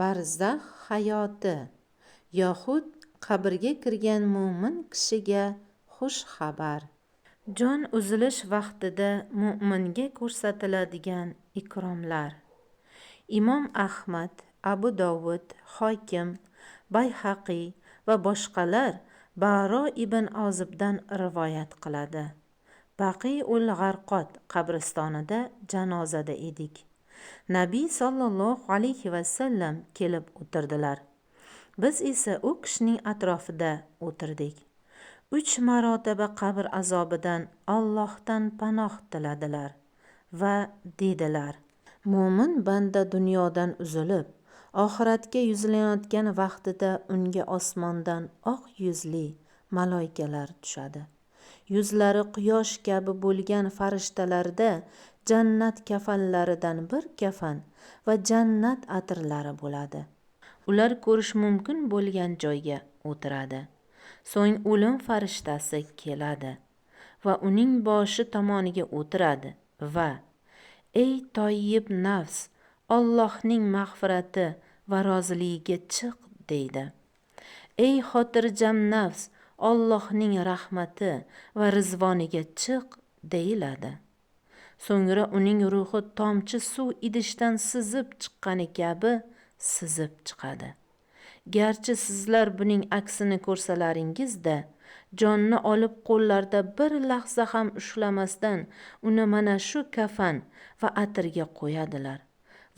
Barzax hayoti yoxud qabrga kirgan mo'min kishiga xush xabar. Jon uzilish vaqtida mo'minga ko'rsatiladigan ikromlar. Imom Ahmad, Abu Dovud, Hokim, Bayhaqiy va boshqalar Baro ibn Ozibdan rivoyat qiladi. Baqiul G'arqot qabristonida janozada edik. Nabiy sollallohu alayhi vasallam kelib o'tirdilar. Biz esa u kishining atrofida o'tirdik. 3 marotaba qabr azobidan Allohdan panoh tiladilar va dedilar: Mo'min banda dunyodan uzilib, oxiratga yuzlanayotgan vaqtida unga osmondan oq yuzli maloikalar tushadi. Yuzlari quyosh kabi bo'lgan farishtalarda jannat kafanlaridan bir kafan va jannat atirlari bo'ladi. Ular ko'rish mumkin bo'lgan joyga o'tiradi. So'ng o'lim farishtasi keladi va uning boshi tomoniga o'tiradi va: Ey toyib nafs, Allohning mag'firati va roziligiga chiq deydi. Ey xotirjam nafs, Allohning rahmati va rizvoniga chiq deyiladi. So'ngra uning ruhi tomchi suv idishdan sizib chiqqani kabi sizib chiqadi. Garchi sizlar buning aksini ko'rsalaringizda, jonni olib qo'llarida bir lahza ham ushlamasdan uni mana shu kafan va atirga qo'yadilar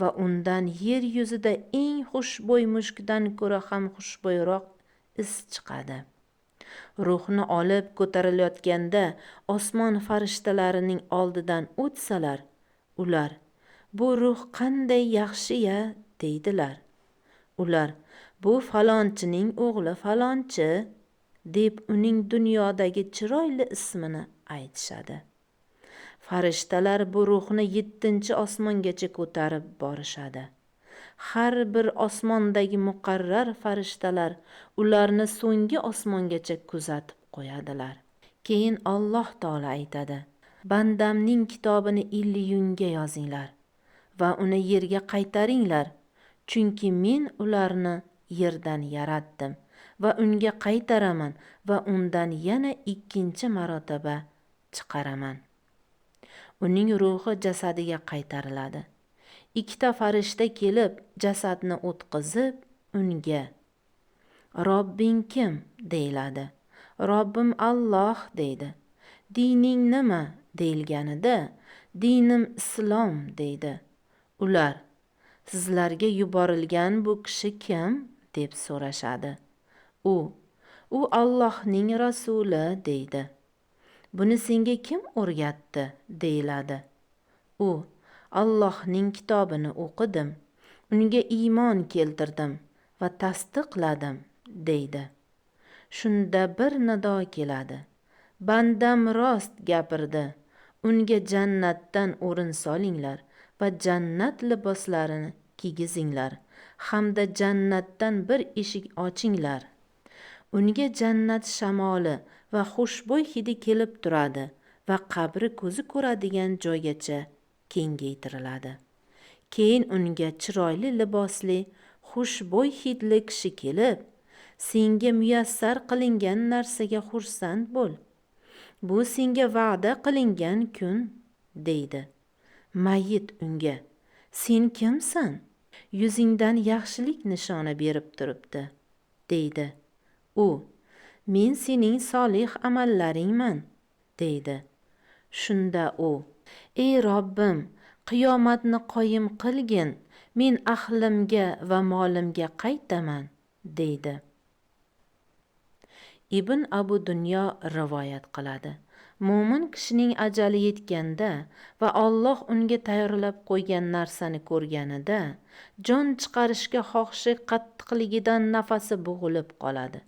va undan yer yuzida eng xushbo'y mushkdan ko'ra ham xushbo'yroq is chiqadi. Ruhni olib ko'tarilayotganda osmon farishtalarining oldidan o'tsalar, ular: Bu ruh qanday yaxshi-ya, deydilar. Ular: Bu falonchining o'g'li falonchi, deb uning dunyodagi chiroyli ismini aytishadi. Farishtalar bu ruhni 7-osmongacha ko'tarib borishadi. Har bir osmondagi muqarrar farishtalar ularni so'nggi osmongacha kuzatib qo'yadilar. Keyin Alloh taolo aytadi: Bandamning kitobini illiyunga yozinglar va uni yerga qaytaringlar, chunki men ularni yerdan yaratdim va unga qaytaraman va undan yana 2 marotaba chiqaraman. Uning ruhi jasadiga qaytariladi. 2 farishta kelib jasadni o'tqizib, unga: Robbing kim? deyiladi. Robbim Alloh deydi. Dining nima? deyilganida, dinim islom deydi. Ular: Sizlarga yuborilgan bu kishi kim? deb so'rashadi. U Allohning rasuli deydi. Buni senga kim o'rgatdi? deyiladi. U: Allohning kitobini o'qidim, unga iymon keltirdim va tasdiqladim deydi. Shunda bir nido keladi: Bandam rost gapirdi, unga jannatdan o'rin solinglar va jannat liboslarini kiygizinglar hamda jannatdan bir eshik ochinglar. Unga jannat shamoli va xushbo'y hidi kelib turadi va qabri ko'zi ko'radigan joygacha kengaytiriladi. Keyin unga chiroyli libosli, xushbo'y hidli kishi kelib: Senga muyassar qilingan narsaga xursand bo'l. Bu senga va'da qilingan kun, deydi. Mayyit unga: Sen kimsan? Yuzingdan yaxshilik nishoni berib turibdi, deydi. U: Men sening solih amallaringman, deydi. Shunda u: Ey Robbim, qiyomatni qoyim qilgin, men ahlimga va molimga qaytaman, deydi. Ibn Abu Dunyo rivoyat qiladi. Mo'min kishining ajali yetganda va Alloh unga tayyorlab qo'ygan narsani ko'rganida jon chiqarishga xohishi qattiqligidan nafasi bo'g'ilib qoladi.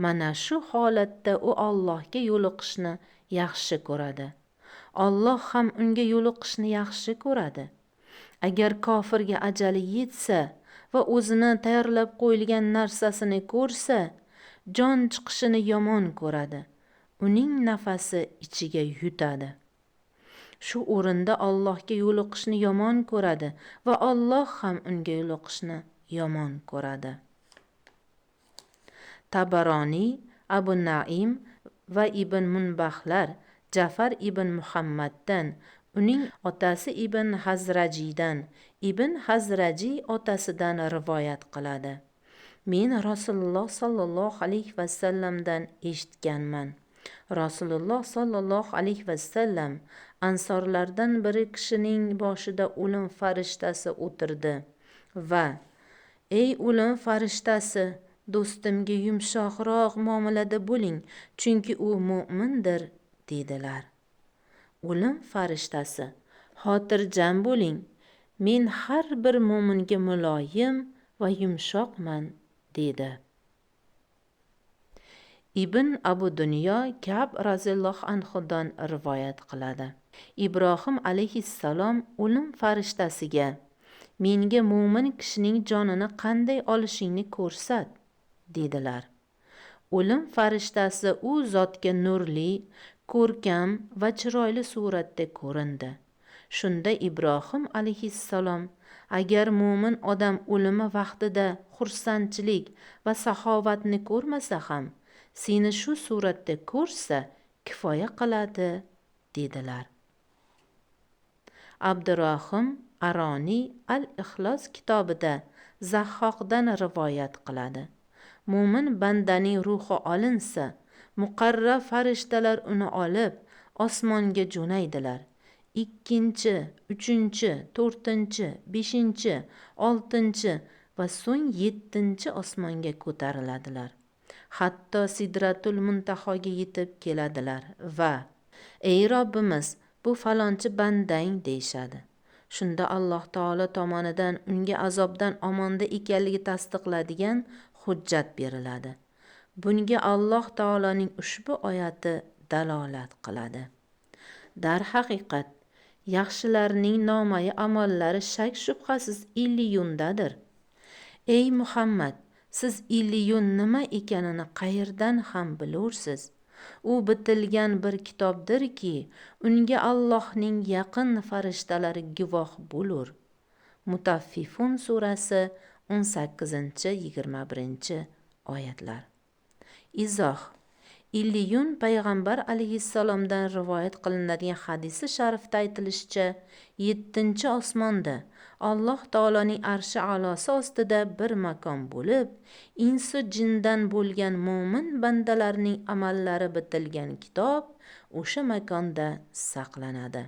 Mana shu holatda u Allohga yo'liqishni yaxshi ko'radi. Alloh ham unga yo'liqishni yaxshi ko'radi. Agar kofirga ajali yetsa va o'zini tayyorlab qo'yilgan narsasini ko'rsa, jon chiqishini yomon ko'radi. Uning nafasi ichiga yutadi. Shu o'rinda Allohga yo'liqishni yomon ko'radi va Alloh ham unga yo'liqishni yomon ko'radi. Tabaroniy, Abu Naim va Ibn Munbahlar Ja'far ibn Muhammaddan, uning otasi Ibn Hazrajiydan, Ibn Hazrajiy otasidan rivoyat qiladi. Men Rasululloh sollallohu alayhi vasallamdan eshitganman. Rasululloh sollallohu alayhi vasallam ansorlardan biri kishining boshida o'lim farishtasi o'tirdi va ey o'lim farishtasi, do'stimga yumshoqroq muomalada bo'ling, chunki u mo'mindir, dedilar. O'lim farishtasi, xotirjam bo'ling, men har bir mo'minga muloyim va yumshoqman, dedi. Ibn Abu Dunyo Ka'b raziyallohu anhudan rivoyat qiladi. Ibrohim alayhissalom o'lim farishtasiga, menga mo'min kishining jonini qanday olishingni ko'rsat, dedilar. O'lim farishtasi u zotga nurli, ko'rkam va chiroyli suratda ko'rindi. Shunda Ibrohim alayhissalom, agar mo'min odam o'limi vaqtida xursandchilik va saxovatni ko'rmasa ham, seni shu suratda ko'rsa kifoya qiladi, dedilar. Abdurahim Aroniy Al-Ixlos kitobida Zahhoqdan rivoyat qiladi. Mo'min bandaning ruhi olinsa, muqarrab farishtalar uni olib osmonga jo'naydilar. 2, 3, 4, 5, 6 va so'ng 7 osmonga ko'tariladilar. Hatto Sidratul Muntahoga yetib keladilar va ey Robbimiz, bu falonchi bandang deyshadi. Shunda Alloh taolo tomonidan unga azobdan omonda ekanligi tasdiqladigan hujjat beriladi. Bunga Alloh taoloning ushbu oyati dalolat qiladi. Darhaqiqat, yaxshilarning nomai amallari shak shubhasiz illiyundadir. Ey Muhammad, siz illiyun nima ekanini qayerdan ham bilursiz? U bitilgan bir kitobdirki, unga Allohning yaqin farishtalari guvoh bo'lur. Mutaffifun surasi 18-21 oyatlar. Izoh: Illiyun payg'ambar alayhissalomdan rivoyat qilinadigan hadisi sharifda aytilishicha, 7 osmonda Alloh taoloning arshi a'losi ostida bir makon bo'lib, insu jindan bo'lgan mo'min bandalarning amallari bitilgan kitob o'sha makonda saqlanadi.